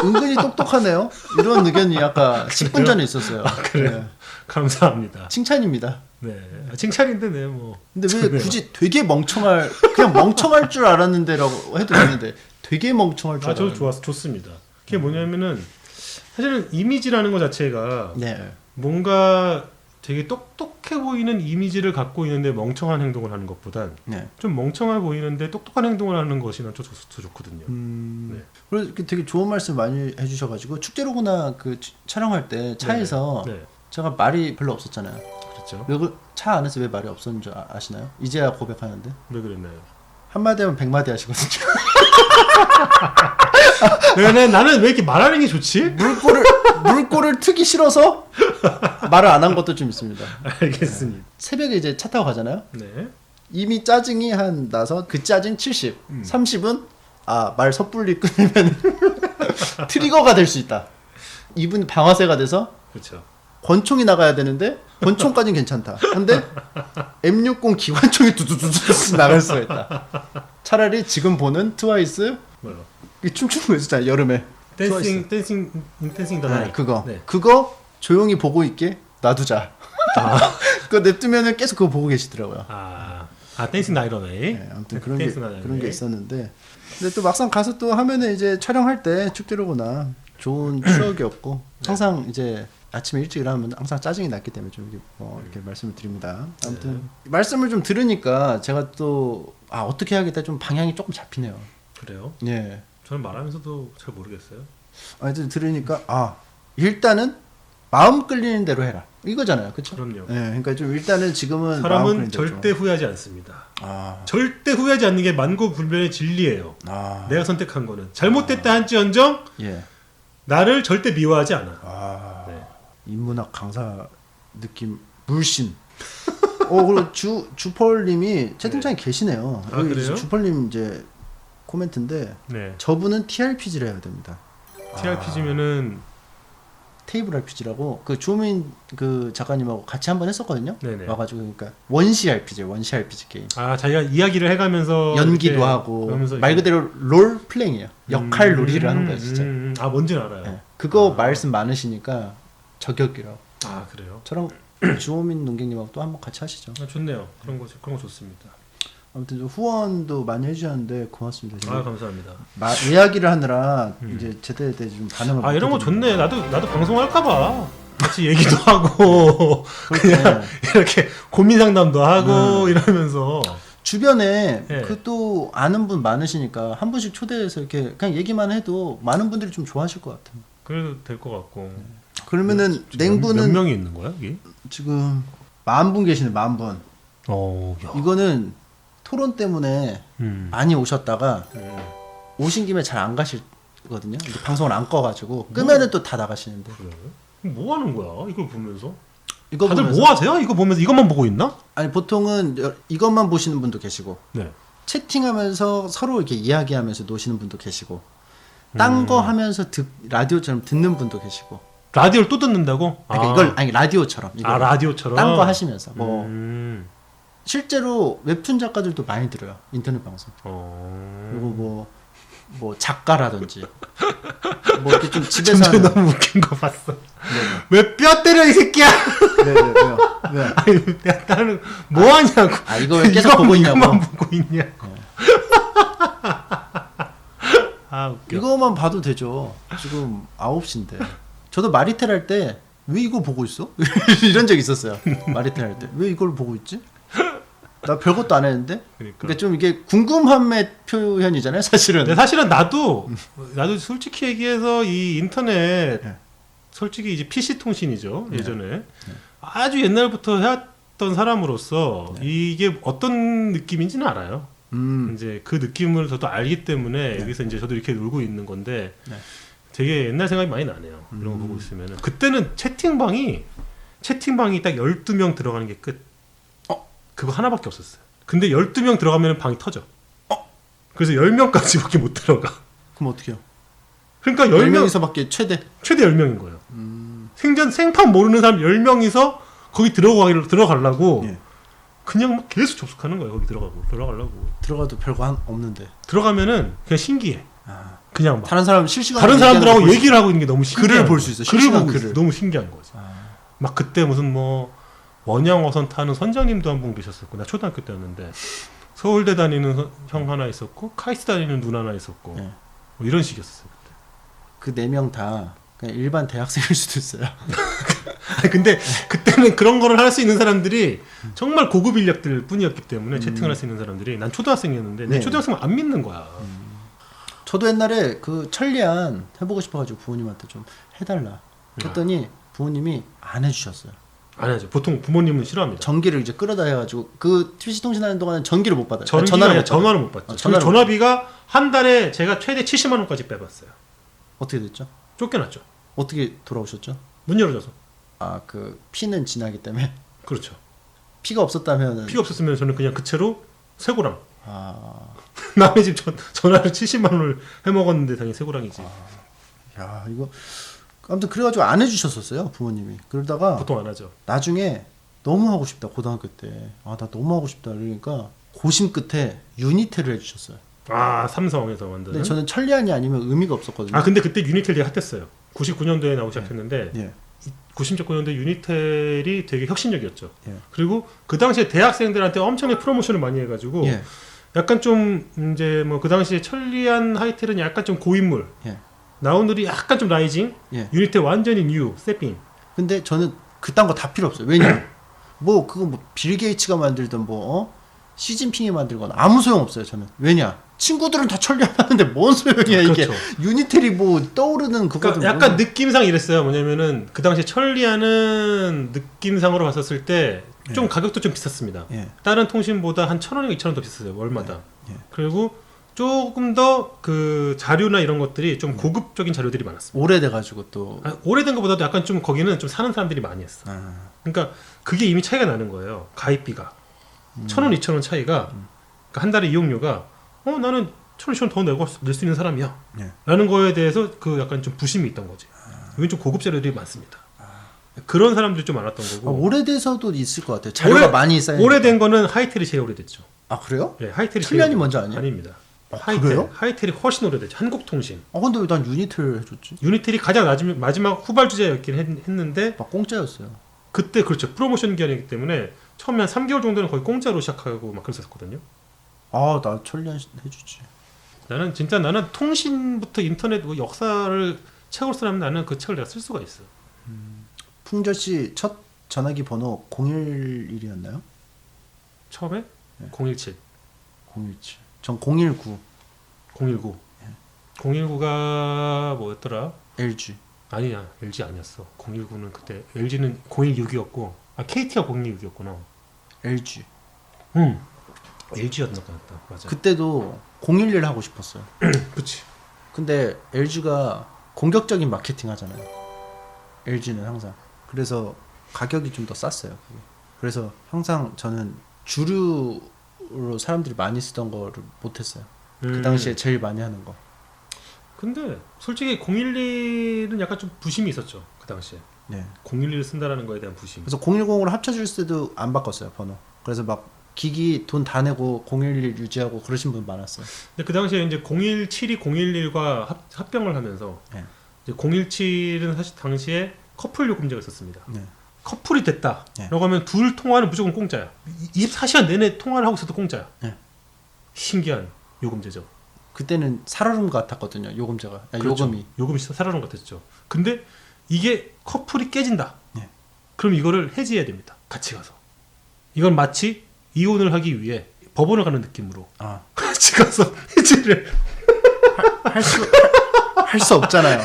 은근히 똑똑하네요. 이런 의견이 아까 10분 전에 있었어요. 그래요? 네. 감사합니다. 칭찬입니다. 네. 칭찬인데 네 뭐. 근데 왜 굳이 되게 그냥 멍청할 줄 알았는데라고 해도 되는데 되게 멍청할 줄 저 알았는데. 좋습니다. 그게 뭐냐면은 사실은 이미지라는 것 자체가 네. 뭔가 되게 똑똑해 보이는 이미지를 갖고 있는데 멍청한 행동을 하는 것보단 네. 좀 멍청해 보이는데 똑똑한 행동을 하는 것이 난 더 좋거든요. 네. 그래서 이렇게 되게 좋은 말씀 많이 해주셔가지고 축제로구나 그 촬영할 때 차에서 네. 제가 말이 별로 없었잖아요. 그렇죠. 차 안에서 왜 말이 없었는 줄 아시나요? 이제야 고백하는데 왜 그랬나요? 한마디 하면 100마디 하시거든요. 나는 왜 이렇게 말하는 게 좋지? 물꼬를 트기 싫어서 말을 안 한 것도 좀 있습니다. 알겠습니다. 새벽에 이제 차 타고 가잖아요. 네. 이미 짜증이 나서 그 짜증 70, 30은 말 섣불리 끊으면 트리거가 될 수 있다. 이분 방아쇠가 돼서 그렇죠. 권총이 나가야 되는데 권총까지는 괜찮다. 근데 M60 기관총이 두두두두 나갈 수가 있다. 차라리 지금 보는 트와이스 뭐요? 춤추는 거 있었잖아요. 여름에 댄싱 더 네, 나이트. 그거 조용히 보고 있게 놔두자. 그거 냅두면은 계속 그거 보고 계시더라고요. 댄싱 나이트 어웨이. 네, 아무튼 그런 게 있었는데 근데 또 막상 가서 또 하면은 이제 촬영할 때 축제로구나 좋은 추억이었고 항상 이제 아침에 일찍 일어나면 항상 짜증이 났기 때문에 좀 이렇게 말씀을 드립니다. 아무튼 말씀을 좀 들으니까 제가 또 어떻게 해야겠다 좀 방향이 조금 잡히네요. 그래요? 예. 저는 말하면서도 잘 모르겠어요. 아니 들으니까 일단은 마음 끌리는 대로 해라 이거잖아요, 그렇죠? 그럼요. 예, 그러니까 좀 일단은 지금은 마음 사람은 끌리는 대로 절대 후회하지 않습니다. 좀. 절대 후회하지 않는 게 만고불변의 진리예요. 내가 선택한 거는 잘못됐다 한지언정 예. 나를 절대 미워하지 않아. 네. 인문학 강사 느낌 물씬. 그리고 주펄님이 채팅창에 계시네요. 여기 그래요? 주펄님 이제 코멘트인데 네. 저분은 TRPG를 해야 됩니다. TRPG면은 테이블 RPG라고 그 주호민 그 작가님하고 같이 한번 했었거든요. 네네. 와가지고 그러니까 원시 RPG 게임. 자기가 이야기를 해가면서 연기도 하고 말 그대로 롤 플레잉이에요. 역할 놀이를 하는 거예요, 진짜. 뭔지는 알아요. 네. 그거 말씀 많으시니까 저격이라고. 아 그래요? 저랑 주호민 농객님하고 또 한번 같이 하시죠. 아, 좋네요. 그런 거 좋습니다. 아무튼 좀 후원도 많이 해주셨는데 고맙습니다. 아 감사합니다. 이야기를 하느라 이제 제대로 좀 반응을. 아 이런 거 좋네. 나도 방송할까봐 같이 얘기도 하고 그냥 이렇게 고민 상담도 하고 이러면서 주변에 네. 그 또 아는 분 많으시니까 한 분씩 초대해서 이렇게 그냥 얘기만 해도 많은 분들이 좀 좋아하실 것 같아요. 그래도 될 것 같고. 그러면은 냉부는 몇 명이 있는 거야 여기? 지금 10,000분 계시네. 10,000분. 야. 이거는 토론 때문에 많이 오셨다가 네. 오신 김에 잘 안 가시거든요. 이제 방송을 안 꺼가지고 끄면은 또 다 나가시는데. 그래? 뭐 하는 거야? 이걸 보면서? 이거 다들 보면서- 뭐 하세요? 이거 보면서 이것만 보고 있나? 아니 보통은 이것만 보시는 분도 계시고 네. 채팅하면서 서로 이렇게 이야기하면서 노시는 분도 계시고 딴 거 하면서 라디오처럼 듣는 분도 계시고. 라디오를 또 듣는다고? 그러니까 이걸 아니 라디오처럼 아 라디오처럼? 딴 거 하시면서 뭐 실제로 웹툰 작가들도 많이 들어요. 인터넷 방송. 그리고 뭐 작가라든지 뭐 이렇게 좀 집에서 진짜 하는. 너무 웃긴 거 봤어. 왜 뼈 때려 이 새끼야? 왜요? 왜? 아니 나는 뭐 하냐고. 아 이거 왜 계속 보고 있냐고. 이거만 보고 있냐고. 아 웃겨. 이거만 봐도 되죠. 지금 9시인데. 저도 마리텔 할 때 왜 이거 보고 있어? 이런 적 있었어요. 마리텔 할 때. 왜 이걸 보고 있지? 나 별것도 안 했는데. 그러니까 좀 이게 궁금함의 표현이잖아요, 사실은. 근데 사실은 나도 솔직히 얘기해서 이 인터넷 네. 솔직히 이제 PC 통신이죠 예전에 아주 옛날부터 해왔던 사람으로서 이게 어떤 느낌인지는 알아요. 이제 그 느낌을 저도 알기 때문에 여기서 이제 저도 이렇게 놀고 있는 건데 네. 되게 옛날 생각이 많이 나네요. 이런 거 보고 있으면은 그때는 채팅방이 딱 12명 들어가는 게 끝. 그거 하나밖에 없었어요. 근데 12명 들어가면 방이 터져. 그래서 10명까지밖에 못 들어가. 그럼 어떻게 해요? 그러니까 10명, 10명이서밖에 최대. 최대 10명인 거예요. 생판 모르는 사람 10명이서 거기 들어가려고 예. 그냥 막 계속 접속하는 거예요. 거기 들어가려고. 들어가도 별거 없는데. 들어가면은 그냥 신기해. 아. 그냥 막 다른 사람 실시간 다른 사람들하고 얘기를 하고 있는 게 너무 신기해. 글을 볼 수 있어. 글을 실시간 보고 글을. 있어. 너무 신기한 거지. 막 그때 무슨 뭐 원양어선 타는 선장님도 한 분 계셨었고 나 초등학교 때였는데 서울대 다니는 형 하나 있었고 카이스트 다니는 누나 하나 있었고 네. 뭐 이런 식이었어요. 그 4명 다 그냥 일반 대학생일 수도 있어요. 아니, 근데 그때는 그런 거를 할 수 있는 사람들이 정말 고급 인력들 뿐이었기 때문에 채팅을 할 수 있는 사람들이 난 초등학생이었는데 내 네. 초등학생은 안 믿는 거야. 저도 옛날에 그 천리안 해보고 싶어가지고 부모님한테 좀 해달라 했더니 부모님이 안 해주셨어요. 안 하죠. 보통 부모님은 싫어합니다. 전기를 이제 끌어다 해가지고 그 PC 통신하는 동안은 전기를 못 받아요. 전화를 못 받죠. 전화를 전화비가 한 달에 제가 최대 70만 원까지 빼봤어요. 어떻게 됐죠? 쫓겨났죠. 어떻게 돌아오셨죠? 문 열어줘서. 아 그 피는 지나기 때문에 그렇죠. 피가 없었다면 피가 없었으면 저는 그냥 그 채로 쇠고랑. 아, 남의 집 전화를 70만 원을 해먹었는데 당연히 쇠고랑이지. 야 이거 아무튼 그래가지고 안 해주셨었어요 부모님이. 그러다가 보통 안 하죠. 나중에 너무 하고 싶다 고등학교 때. 아 나 너무 하고 싶다 그러니까 고심 끝에 유니텔을 해주셨어요. 아 삼성에서 만든. 근데 저는 천리안이 아니면 의미가 없었거든요. 아 근데 그때 유니텔이 핫했어요. 99년도에 나오기 시작했는데 예. 99년도 유니텔이 되게 혁신적이었죠. 예. 그리고 그 당시에 대학생들한테 엄청나게 프로모션을 많이 해가지고 예. 약간 좀 이제 뭐 그 당시에 천리안 하이텔은 약간 좀 고인물, 예. 나온들이 약간 좀 라이징, 예. 유니텔 완전히 뉴 세핑. 근데 저는 그딴 거 다 필요 없어요. 왜냐? 뭐 그거 뭐 빌 게이츠가 만들던 뭐 시진핑이 만들거나 아무 소용 없어요. 저는. 왜냐? 친구들은 다 천리안하는데 뭔 소용이야 이게. 그렇죠. 유니텔이 뭐 떠오르는 그거도 그러니까 약간 느낌상 이랬어요. 뭐냐면은 그 당시에 천리안은 느낌상으로 봤었을 때 좀 가격도 좀 비쌌습니다. 예. 다른 통신보다 한 1,000원이나 2,000원 더 비쌌어요. 월마다. 예. 그리고 조금 더 그 자료나 이런 것들이 좀 고급적인 자료들이 많았습니다. 오래돼가지고 또. 오래된 것보다도 약간 좀 거기는 좀 사는 사람들이 많이 했어. 아. 그러니까 그게 이미 차이가 나는 거예요. 가입비가 1,000원, 2,000원 차이가 그러니까 한 달에 이용료가 나는 1,000원, 2,000원 더 내고 낼 수 있는 사람이야. 예. 라는 거에 대해서 그 약간 좀 부심이 있던 거지. 여기 좀 고급 자료들이 많습니다. 그런 사람들이 좀 많았던 아, 거고. 오래돼서도 있을 것 같아요. 자료가 많이 쌓여. 오래된 거는 하이텔이 제일 오래됐죠. 아 그래요? 네, 하이텔이 천리안이 제일 먼저 아니에요? 아닙니다. 하이텔. 그래요? 하이텔이 훨씬 오래됐죠. 한국통신. 근데 왜 난 유니텔 해줬지? 유니텔이 가장 마지막 후발 주자였긴 했는데 막 공짜였어요. 그때 그렇죠. 프로모션 기간이기 때문에 처음에 한 3개월 정도는 거의 공짜로 시작하고 막 그랬었거든요. 나 천리안 해주지. 나는 통신부터 인터넷 뭐 역사를 책으로 쓰려면 나는 그 책을 내가 쓸 수가 있어. 풍저 씨 첫 전화기 번호 011이었나요? 처음에 네. 017, 017. 전 019. 019. 019가 뭐였더라? LG. 아니야, LG 아니었어. 019는 그때 LG는 016이었고, KT가 016이었구나. LG. LG였나 보다. 맞아. 그때도 011 하고 싶었어요. 그치. 근데 LG가 공격적인 마케팅 하잖아요. LG는 항상. 그래서 가격이 좀 더 쌌어요. 그게. 그래서 항상 저는 주류로 사람들이 많이 쓰던 거를 못했어요. 그 당시에 제일 많이 하는 거. 근데 솔직히 011은 약간 좀 부심이 있었죠. 그 당시에. 네. 011을 쓴다라는 거에 대한 부심. 그래서 010으로 합쳐줄 때도 안 바꿨어요, 번호. 그래서 막 기기 돈 다 내고 011 유지하고 그러신 분 많았어요. 근데 그 당시에 이제 017이 011과 합병을 하면서 네. 이제 017은 사실 당시에 커플 요금제가 있었습니다. 네. 커플이 됐다. 네. 라고 하면 둘 통화는 무조건 공짜야. 24시간 내내 통화를 하고 있어도 공짜야. 네. 신기한 요금제죠. 그때는 살얼음 같았거든요, 요금제가. 그렇죠. 요금이. 요금이 살아난 것 같았죠. 근데 이게 커플이 깨진다. 네. 그럼 이거를 해지해야 됩니다. 같이 가서. 이건 마치 이혼을 하기 위해 법원을 가는 느낌으로 같이 가서 해지를 할 수 없잖아요.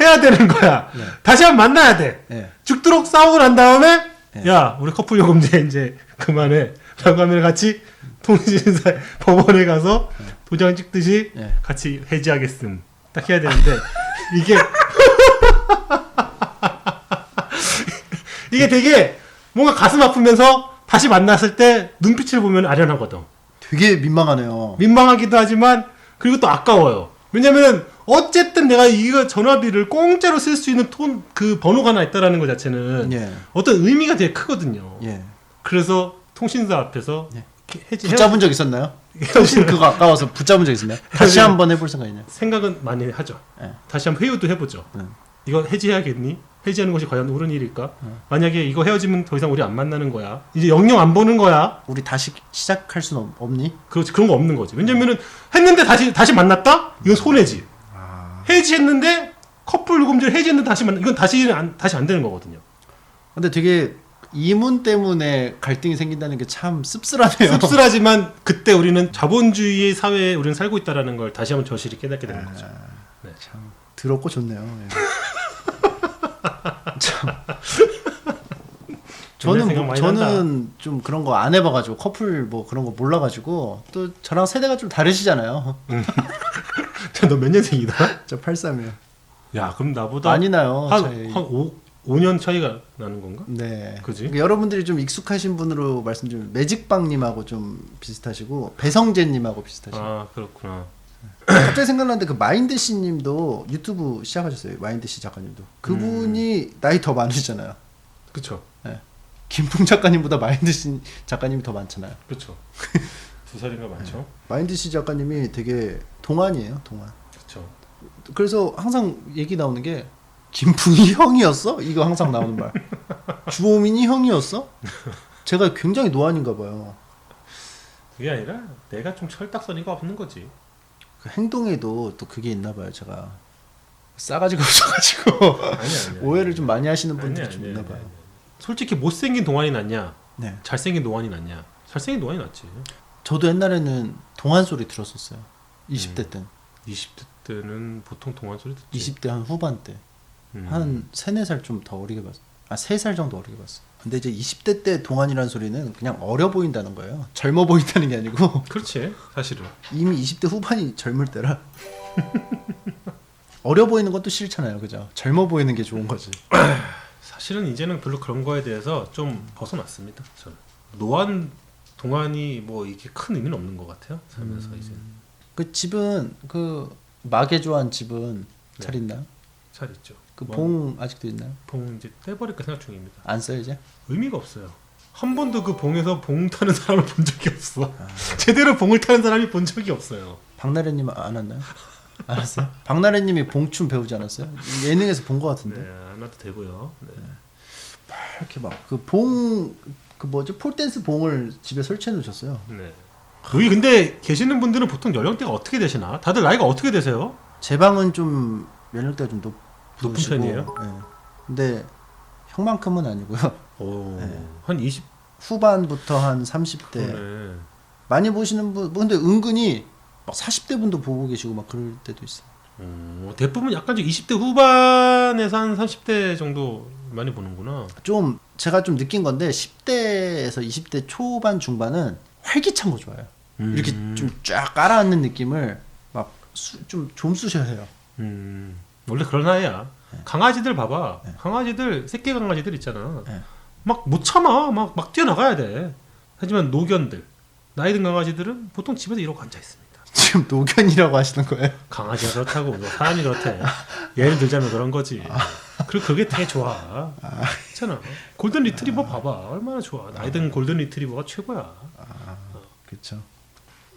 해야 되는 거야. 네. 다시 한번 만나야 돼. 네. 죽도록 싸우고 난 다음에 네. 야 우리 커플 요금제 이제 그만해 라고 하면 같이 통신사 법원에 가서 도장 찍듯이 네. 같이 해지하겠음 딱 해야 되는데 이게 이게 되게 뭔가 가슴 아프면서 다시 만났을 때 눈빛을 보면 아련하거든. 되게 민망하네요. 민망하기도 하지만 그리고 또 아까워요. 왜냐면 어쨌든 내가 이거 전화비를 공짜로 쓸 수 있는 그 번호가 하나 있다라는 것 자체는 예. 어떤 의미가 되게 크거든요. 예. 그래서 통신사 앞에서 예. 해지 붙잡은 적 있었나요? 통신 그거 아까워서 붙잡은 적 있었나요? 다시 한번 해볼 생각 있나요? 생각은 많이 하죠. 예. 다시 한번 회유도 해보죠. 음. 이거 해지해야겠니? 해지하는 것이 과연 옳은 일일까? 만약에 이거 헤어지면 더 이상 우리 안 만나는 거야. 이제 영영 안 보는 거야. 우리 다시 시작할 수는 없니? 그렇지 그런 거 없는 거지. 왜냐면은 했는데 다시 만났다? 이건 손해지. 해지했는데 커플 요금제를 해지했는데 다시 만나 이건 다시 안 되는 거거든요. 근데 되게 이문 때문에 갈등이 생긴다는 게 참 씁쓸하네요. 씁쓸하지만 그때 우리는 자본주의 사회에 우리는 살고 있다라는 걸 다시 한번 저실히 깨닫게 되는 거죠. 네. 참 더럽고 좋네요. 예. 참. 저는 좀 그런 거 안 해봐가지고 커플 뭐 그런 거 몰라가지고 또 저랑 세대가 좀 다르시잖아요. 너 몇 년생이다? 저 83이요. 야 그럼 나보다 많이 나요. 한 5년 차이가 나는 건가? 네. 그지? 그러니까 여러분들이 좀 익숙하신 분으로 말씀드리면 매직빵님하고 좀 비슷하시고 배성재님하고 비슷하시고. 아 그렇구나. 갑자기 생각났는데 그 마인드씨님도 유튜브 시작하셨어요. 마인드씨 작가님도. 그분이 나이 더 많으시잖아요. 그렇죠. 네. 김풍 작가님보다 마인드씨 작가님이 더 많잖아요. 그렇죠. 2살인가 많죠. 네. 마인드씨 작가님이 되게 동안이에요. 동안. 그렇죠. 그래서 항상 얘기 나오는 게 김풍이 형이었어? 이거 항상 나오는 말. 주호민이 형이었어? 제가 굉장히 노안인가 봐요. 그게 아니라 내가 좀 철딱서니가 없는 거지. 그 행동에도 또 그게 있나 봐요. 제가 싸가지가 없어가지고 아니야. 오해를 좀 많이 하시는 분들이 좀 있나 봐요. 솔직히 못생긴 동안이 낫냐? 네. 잘생긴 동안이 낫냐? 잘생긴 동안이 낫지. 저도 옛날에는 동안 소리 들었었어요. 20대 때는. 20대 때는 보통 동안 소리 듣지. 20대 한 후반 때. 한 3, 4살 좀 더 어리게 봤어. 3살 정도 어리게 봤어. 근데 이제 20대 때 동안이라는 소리는 그냥 어려 보인다는 거예요. 젊어 보인다는 게 아니고. 그렇지. 사실은. 이미 20대 후반이 젊을 때라. 어려 보이는 것도 싫잖아요. 그죠? 젊어 보이는 게 좋은 거지. 사실은 이제는 별로 그런 거에 대해서 좀 벗어났습니다. 저는. 노안 동안이 뭐 이게 큰 의미는 없는 것 같아요. 살면서 이제. 그 집은 그 마개조한 집은 네. 잘 있나요? 잘 있죠. 그 봉 아직도 있나요? 봉 이제 떼버릴까 생각 중입니다. 안 써요 이제? 의미가 없어요. 한 번도 그 봉에서 봉 타는 사람을 본 적이 없어. 제대로 봉을 타는 사람이 본 적이 없어요. 박나래님 안 왔나요? 알았어요. 박나래님이 봉춤 배우지 않았어요? 예능에서 본 것 같은데. 네, 안 와도 되고요. 네. 이렇게 막 그 뭐지 폴댄스 봉을 집에 설치해 놓으셨어요. 네. 여기 근데 계시는 분들은 보통 연령대가 어떻게 되시나? 다들 나이가 어떻게 되세요? 제 방은 좀 연령대가 좀 높은 높으시고, 편이에요? 네. 근데 형만큼은 아니고요. 오, 네. 한 20. 후반부터 한 30대 네. 많이 보시는 분, 근데 은근히 막 40대 분도 보고 계시고 막 그럴 때도 있어요. 대부분 약간 좀 20대 후반에서 한 30대 정도 많이 보는구나. 좀 제가 좀 느낀 건데 10대에서 20대 초반 중반은 활기찬 거 좋아해요. 이렇게 좀 쫙 깔아앉는 느낌을 막 좀 쑤셔야 해요. 원래 그런 나이야. 네. 강아지들 봐봐. 네. 강아지들 새끼 강아지들 있잖아. 네. 막 못 참아. 막 뛰어나가야 돼. 하지만 노견들 나이 든 강아지들은 보통 집에서 이러고 앉아 있습니다. 지금 노견이라고 하시는 거예요? 강아지가 그렇다고 뭐 사람이 그렇대. 예를 들자면 그런 거지. 그리고 그게 되게 좋아. 괜찮아. 골든 리트리버 봐봐. 얼마나 좋아. 나이 든 골든 리트리버가 최고야. 그렇죠.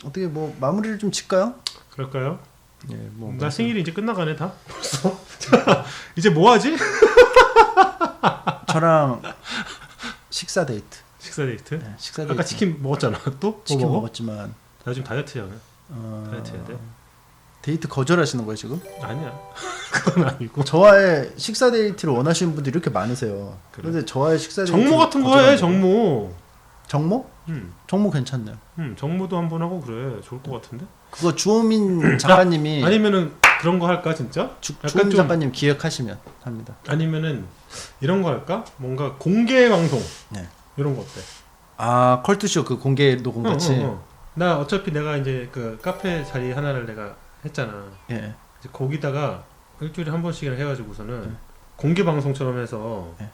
어떻게 뭐 마무리를 좀 짓까요? 그럴까요? 예, 뭐 나 생일이 이제 끝나가네 다. 벌써. 이제 뭐 하지? 저랑 식사 데이트. 식사 데이트? 네, 식사 데이트. 아까 치킨 먹었잖아. 또? 치킨 뭐 먹어? 먹었지만 나 지금 다이어트야. 다이어트 해야 돼? 데이트 거절하시는 거예요 지금? 아니야. 그건 아니고. 저와의 식사 데이트를 원하시는 분들이 이렇게 많으세요. 그래. 그런데 저와의 식사 데이트 정모 같은 거 해. 정모. 정모? 정모 괜찮네요. 정모도 한번 하고 그래. 좋을 것 같은데. 그거 주호민 작가님이 아니면은 그런 거 할까 진짜? 약간 주호민 좀 작가님 기획하시면 합니다. 아니면은 이런 거 할까? 뭔가 공개 방송. 네. 이런 거 어때? 아 컬투쇼 그 공개 녹음 같이. 나 어차피 내가 이제 그 카페 자리 하나를 내가 했잖아. 예. 이제 거기다가 일주일에 한 번씩이나 해가지고서는 공개 방송처럼 해서 네.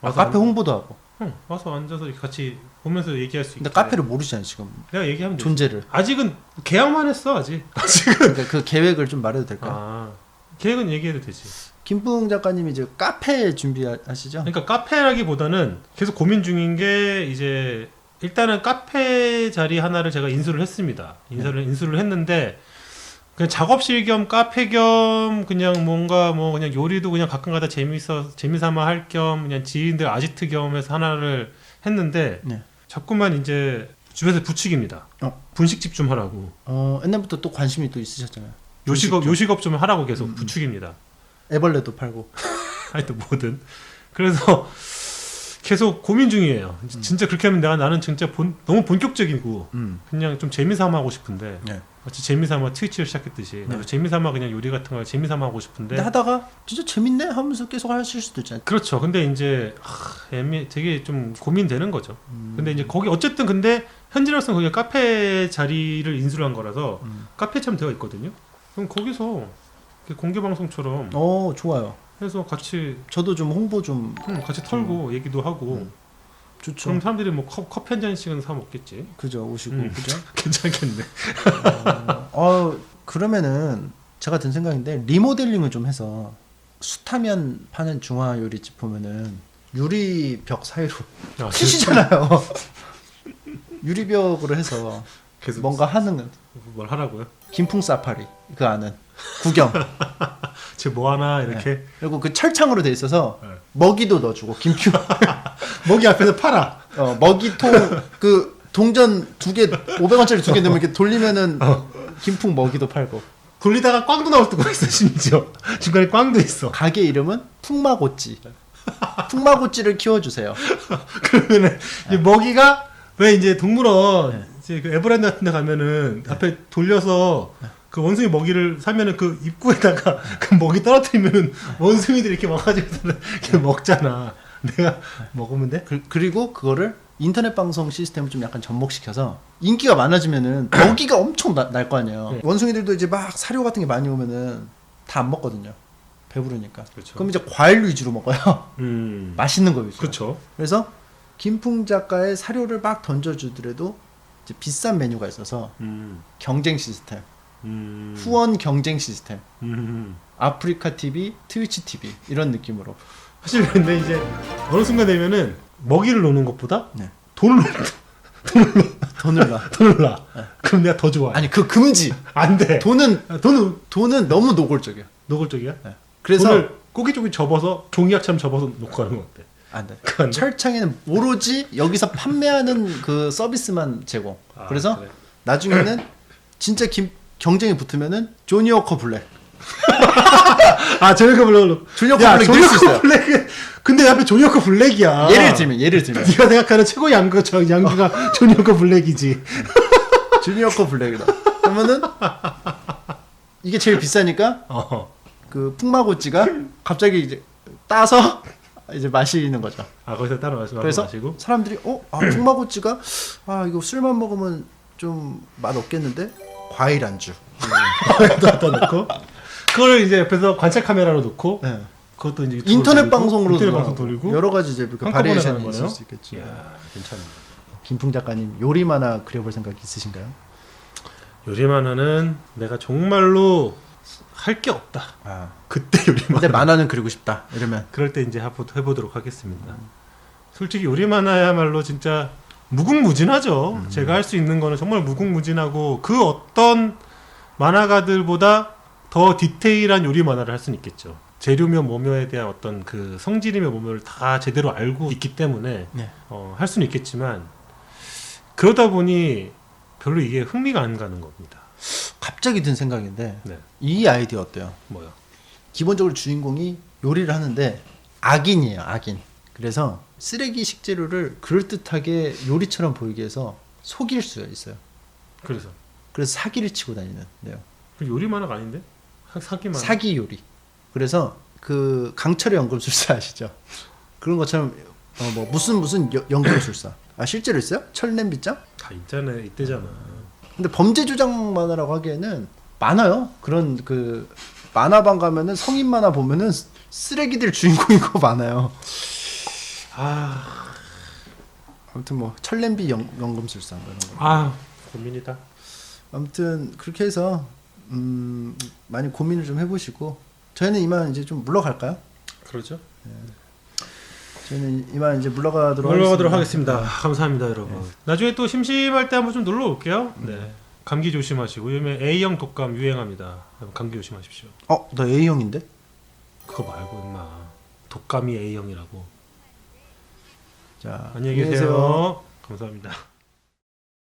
와서 카페 홍보도 하고. 와서 앉아서 이렇게 같이 보면서 얘기할 수 있게. 근데 카페를 모르잖아요 지금 내가 얘기하면 되지. 존재를. 아직은 계약만 했어 아직. 그러니까 그 계획을 좀 말해도 될까요? 아 계획은 얘기해도 되지. 김풍 작가님이 이제 카페 준비하시죠? 그러니까 카페라기보다는 계속 고민 중인 게 이제 일단은 카페 자리 하나를 제가 인수를 했습니다. 인수를 했는데 그냥 작업실 겸 카페 겸 그냥 뭔가 뭐 그냥 요리도 그냥 가끔가다 재미삼아 할 겸 그냥 지인들 아지트 겸 해서 하나를 했는데 네. 자꾸만 이제 주변에서 부추깁니다. 분식집 좀 하라고. 옛날부터 또 관심이 또 있으셨잖아요. 요식업 좀 하라고 계속 부추깁니다. 애벌레도 팔고. 하여튼 뭐든. 그래서 계속 고민 중이에요. 진짜 그렇게 하면 나는 진짜 너무 본격적이고 그냥 좀 재미삼아 하고 싶은데 네. 마치 재미삼아 트위치를 시작했듯이 나도 재미삼아 그냥 요리 같은 걸 재미삼아 하고 싶은데 근데 하다가 진짜 재밌네 하면서 계속 하실 수도 있잖아요. 그렇죠. 근데 이제 되게 좀 고민되는 거죠. 근데 이제 거기 어쨌든 근데 현재로서는 거기 카페 자리를 인수를 한 거라서 카페처럼 되어 있거든요. 그럼 거기서 이렇게 공개 방송처럼 좋아요. 해서 같이 저도 좀 홍보 좀 같이 털고 얘기도 하고 좋죠. 그럼 사람들이 뭐 커피 한 잔씩은 사 먹겠지. 그죠 오시고 그죠. 괜찮겠네. 그러면은 제가 든 생각인데 리모델링을 좀 해서 숯하면 파는 중화 요리집 보면은 유리벽 사이로 쓰시잖아요. 유리벽으로 해서 계속 뭔가 하는 뭘 하라고요? 김풍 사파리 그 안은 구경. 쟤 뭐 하나 이렇게. 그리고 그 철창으로 돼 있어서 네. 먹이도 넣어주고 김풍 먹이 앞에서 팔아. 먹이통 그 동전 2개 500원짜리 2개 넣으면 이렇게 돌리면은 김풍 먹이도 팔고. 돌리다가 꽝도 나올 때가 있어 심지어. 중간에 꽝도 있어. 가게 이름은 풍마고찌. 풍마고찌를 키워주세요. 그러면은 이 먹이가 왜 이제 동물원 이제 그 에버랜드 같은 데 가면은 앞에 돌려서 그 원숭이 먹이를 사면은 그 입구에다가 그 먹이 떨어뜨리면은 원숭이들이 이렇게 와가지고 이렇게 먹잖아. 내가 먹으면 돼? 그리고 그거를 인터넷 방송 시스템을 좀 약간 접목시켜서 인기가 많아지면은 먹이가 엄청 날 거 아니에요. 네. 원숭이들도 이제 막 사료 같은 게 많이 오면은 다 안 먹거든요. 배부르니까. 그렇죠. 그럼 이제 과일 위주로 먹어요. 맛있는 거 위주로. 그렇죠. 그래서 김풍 작가의 사료를 막 던져주더라도 이제 비싼 메뉴가 있어서 경쟁 시스템, 후원 경쟁 시스템, 아프리카 TV, 트위치 TV 이런 느낌으로. 사실 근데 이제 어느 순간 되면은 먹이를 놓는 것보다 네. 돈을 돈을 놔. 돈을 놔. 그럼 내가 더 좋아해. 아니 그 금지. 안 돼. 돈은 너무 노골적이야. 노골적이야? 네. 그래서 돈을 꼬깃꼬깃 접어서 종이약처럼 접어서 놓고 가는 건 어때? 안 돼. 그거 안 돼? 철창에는 오로지 여기서 판매하는 그 서비스만 제공. 아, 그래서 그래. 나중에는 진짜 경쟁이 붙으면은 조니 워커 블랙. 아, 조니어커 블랙. 조니어커 블랙 넣을 수 있어요. 블랙. 근데 앞에 조니어커 블랙이야. 예를 들면 네가 생각하는 최고 양기가 조니어커 블랙이지. 주니어커 블랙이다. 그러면은 이게 제일 비싸니까 그 풍마고찌가 갑자기 이제 따서 이제 마시는 거죠. 아, 거기서 따로 그래서 마시고. 사람들이 풍마고찌가 이거 술만 먹으면 좀 맛 없겠는데 과일 안주. 갖다 놓고 그걸 이제 옆에서 관찰 카메라로 놓고 네. 그것도 이제 인터넷 방송으로 인터넷 방송 돌리고 여러 가지 이제 그 한꺼번에 바리에이션이 하는 있을 거네요? 수 있겠지. 이야, 괜찮네. 김풍 작가님 요리 만화 그려볼 생각 있으신가요? 요리 만화는 내가 정말로 할 게 없다. 그때 요리 만화. 근데 만화는 그리고 싶다. 이러면 그럴 때 이제 해보도록 하겠습니다. 솔직히 요리 만화야말로 진짜 무궁무진하죠. 제가 할 수 있는 거는 정말 무궁무진하고 그 어떤 만화가들보다 더 디테일한 요리 만화를 할 수는 있겠죠. 재료며 뭐며에 대한 어떤 그 성질이며 뭐며를 다 제대로 알고 있기 때문에 네. 할 수는 있겠지만 그러다 보니 별로 이게 흥미가 안 가는 겁니다. 갑자기 든 생각인데 네. 이 아이디어 어때요? 뭐요? 기본적으로 주인공이 요리를 하는데 악인이에요. 악인. 그래서 쓰레기 식재료를 그럴듯하게 요리처럼 보이게 해서 속일 수가 있어요. 그래서 사기를 치고 다니는 데요. 그 요리 만화가 아닌데? 사기 만화. 사기 요리. 그래서 그 강철의 연금술사 아시죠? 그런 것처럼 뭐 무슨 연금술사. 실제로 있어요? 철냄비장? 다 있잖아요. 이때잖아. 근데 범죄 조장 만화라고 하기에는 많아요. 그런 그 만화방 가면은 성인 만화 보면은 쓰레기들 주인공인 거 많아요. 아무튼 뭐 철냄비 연금술사 이런 거. 고민이다. 아무튼 그렇게 해서 많이 고민을 좀 해보시고 저희는 이만 이제 좀 물러갈까요? 그러죠. 저희는 이만 이제 물러가도록 하겠습니다. 감사합니다, 여러분. 나중에 또 심심할 때 한번 좀 놀러 올게요. 네. 감기 조심하시고 요즘에 A형 독감 유행합니다. 감기 조심하십시오. 나 A형인데? 그거 말고 임마. 독감이 A형이라고. 자, 안녕히 계세요. 감사합니다.